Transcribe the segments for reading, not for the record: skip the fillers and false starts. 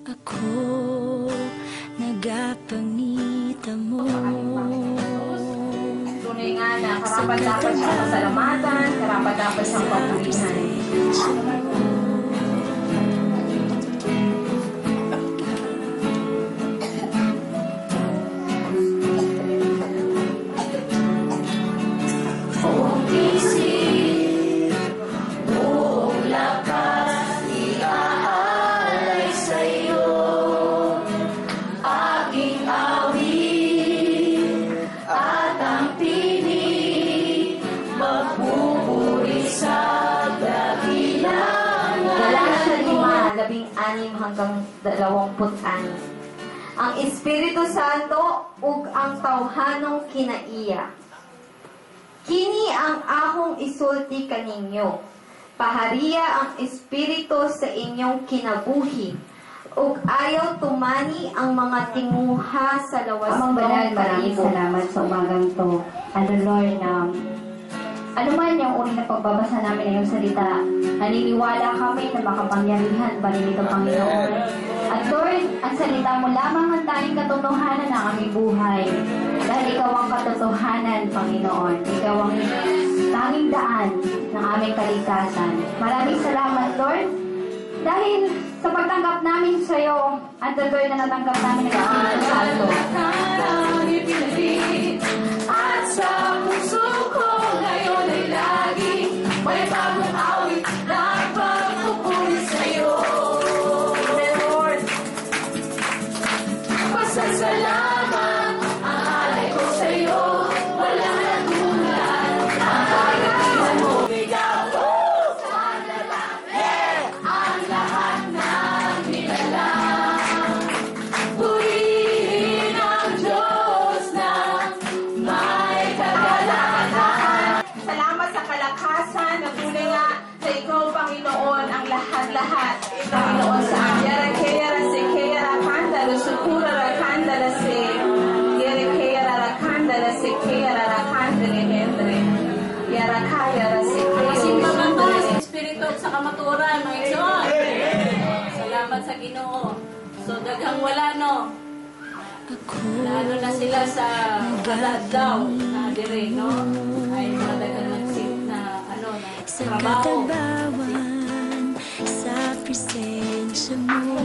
Ako nagapangita mo. Tunay nga na karapat-dapat siyang pasalamatan, karapat-dapat siyang papurihan. Hanggang 26. Ang Espiritu Santo ug ang tawhanong kinaiya. Kini ang akong isulti kaninyo. Pahariya ang Espiritu sa inyong kinabuhi ug ayaw tumani ang mga tinguha sa lawas. Amang banal, maraming salamat sa umagang to. Lord, ano man yung uri na pagbabasa namin ng iyong salita, naniniwala kami na makapangyarihan pa rin ito, Panginoon. At Lord, ang salita mo lamang ang tanging katotohanan ng aming buhay. Dahil ikaw ang katotohanan, Panginoon. Ikaw ang tanging daan ng aming kaligtasan. Maraming salamat, Lord. Dahil sa pagtanggap namin sa iyo, at Lord na natanggap namin ng Espiritu Santo. At sa puso ko ngayon ay laging may bagong awit na pagpupuri sa'yo. Lord, pasasalamat ang alay ko sa'yo, walang nagulan ang pagkakilan mo. Bigaw mo sa lalaki ang lahat ng nilalang. Purihin ang Diyos na may kagalakan. Salamat sa kalakasan na tunay nga sa ikaw, Panginoon, ang lahat-lahat. Panginoon, sa Yara Kera si Kera Rakandala, Sukura Rakandala si Yara Kera Rakandala si Kera Rakandala Hendre. Yara Kaya si Kera. Masimbahan ba sa Espiritu sa kamaturan, mga igsoon? Salamat sa Ginoo. So, daghang wala, no? Lalo na sila sa daw na dire, no? Ay madagang nagsit na, ano, na Sa trabaho. katabawan, sa presensya mo.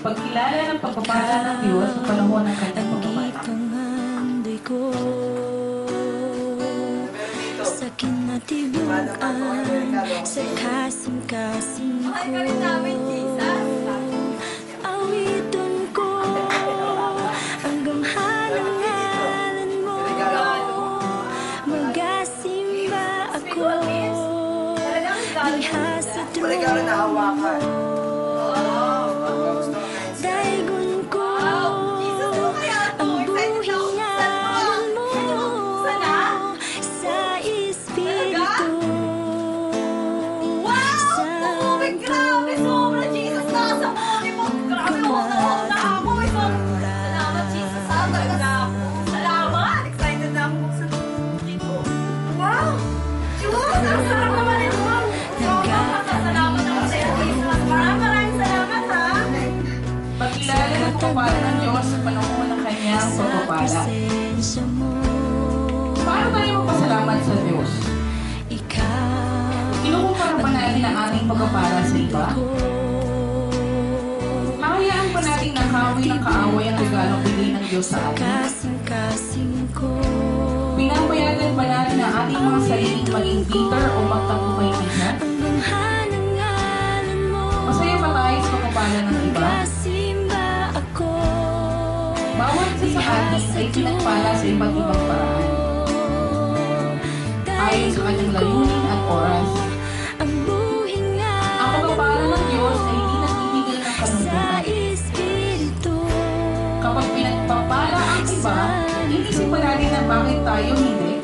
Pagkilala ng pagpapala ng Diyos sa panahon ng kanyang pagpapala. Ipangandoy ko sa kinatibukan, sa kasing-kasing ko. Awiton ko ang gamhan ng ngalan mo. Magasimba ako diha sa trono mo. Daigon ko ang buhing ngalan mo sa Espiritu Pagkilala ng pagpapala ng Diyos sa panahon ng kanyang pagpapala. Paano tayo magpasalamat sa Diyos? Kinukumpara pa natin ang ating pagpapala sa iba? Hahayaan pa natin nakawin ng kaaway ang regalong bigay ng Diyos sa atin? Pinapayagan ba natin ang ating mga sariling maging bitter o magtagumpay minsan? Masaya ba tayo sa pagpapala ng iba? Bawat isa sa atin ay pinagpala sa iba't ibang paraan, ayon sa kanyang layunin at oras. Ang pagpapala ng Diyos ay hindi nagbibigay ng kanugutan. Kapag pinagpapala ang iba, inisip natin na bakit tayo hindi.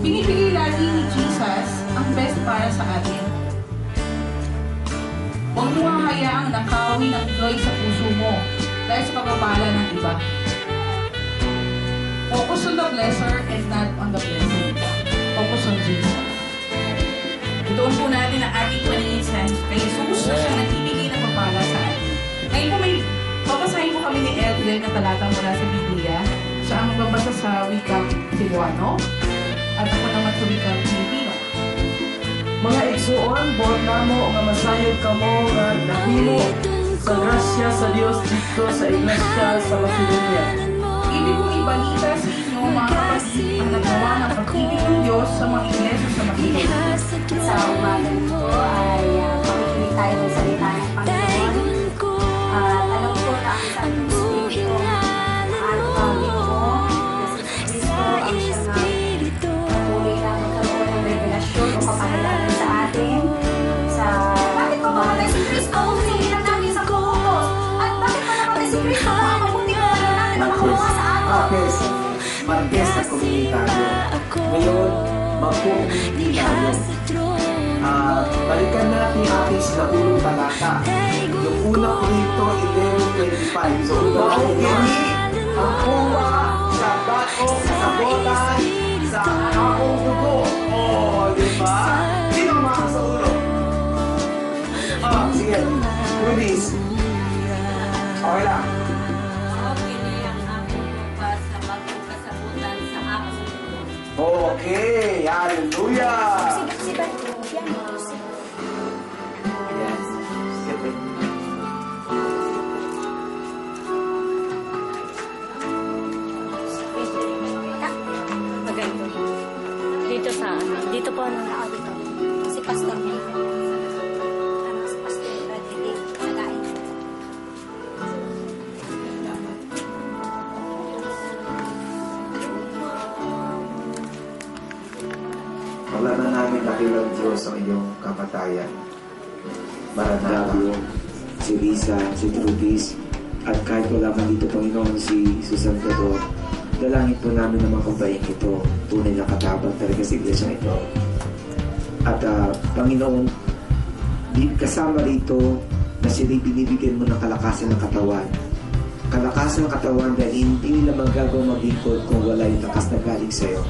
Binibigay lagi ni Jesus ang best para sa atin. Huwag mo hahayaang nakawin ang joy sa puso mo dahil sa pagpapala ng iba. Focus on the blesser and not on the blessing. Focus on Jesus. Ituon po natin ang ating paningin sa kami ni Edwin na talata mula sa Biblia. Siya ang magbabasa sa wikang Cebuano at ako naman sa wikang Pilipino. Mga igsuon, buhat namo nga masayod kamo nga nahimo sa grasya sa Dios dito sa Iglesia sa Macedonia. Ibig kong ibalita sa inyo, mga kapatid, ang nagawa ng pag-ibig ng Diyos sa mga iglesia sa Macedonia. Sa umaga nito ay makikinig tayo ng salita ng Panginoon. At alam ko na ang sabi ng Espiritu ng araw nito na si Kristo ang siyang muli na magkaroon ng revelasyon o kapahalagan sa atin. Bakit pa mamatay si Kristo? Hindi lang natin sa Columbus. At bakit pa namatay si Kristo? Ang mabuti na natin na makabuha sa atin. Martes, Martes na komunitaryo. Ngayon, magpupunti tayo. Balikan natin ang ating sinabulong talata. Yung una ko rito, 11:25. So, makikini ang kuwa sa bato, sa sabotan, sa akong dugo. Di ba? Sino ang mga sa ulo? Sige. Kulis. Okay lang. Okay ang aking lupa sa bagong kasabutan sa aking Okay. Hallelujah. Yes. Sige. Dito sa ano? Dito po ano? Dito. Si Pastor May. Si Pastor Bradley. Nagain. Wala na namin nakilang Diyos ang iyong kamatayan. Maranatha. Si Risa, si Trudis, at kahit wala man dito, Panginoon, si Susan Gador, dalangin po namin na mga kabayan ito, tunay na katabang talaga sa iglesia ito. At Panginoon, kasama rito na sila binibigyan mo ng kalakasan ng katawan. Kalakasan ng katawan dahil hindi nila magagawa maglingkod kung wala yung lakas na galing sa iyo.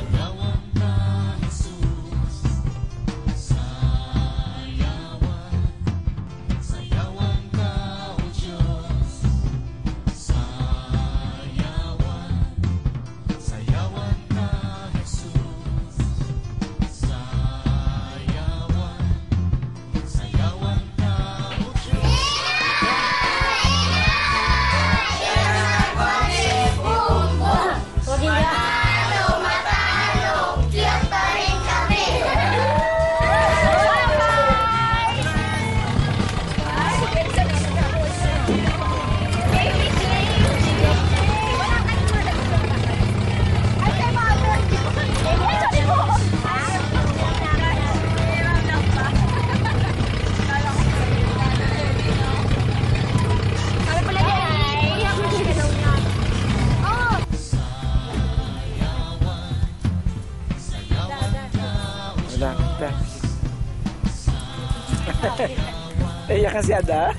Iyak ka si Ada?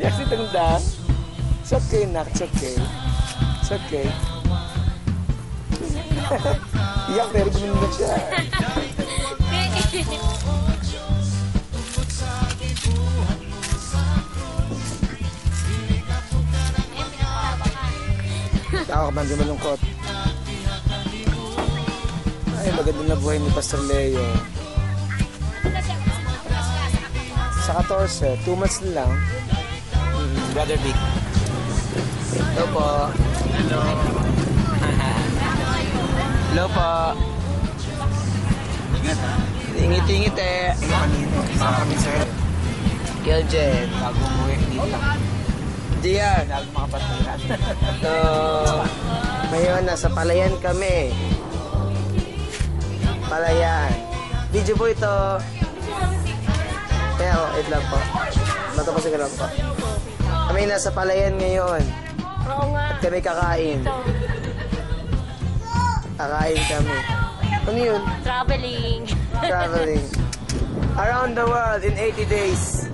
Iyak si Tungdang? It's okay, nak. It's okay. It's okay. Iyak pero guminda siya. Tawa ka man, di malungkot. Ay, maganda na buhay ni Pastor Leo. Sa 14, 2 months na lang. Brother Vic. Hello po. Hello. Hello po. Ingit-ingit eh. Keljen. Bago umuwi dito. Diyan. Bago makapatulan. So, ngayon nasa Palayan kami. Palayan. Video po ito. Kaya wait lang po. Matapusin ka lang po. Kami nasa Palayan ngayon. Oo nga. At kami kakain. Kakain kami. Ano yun? Traveling. Traveling. Around the world in 80 days.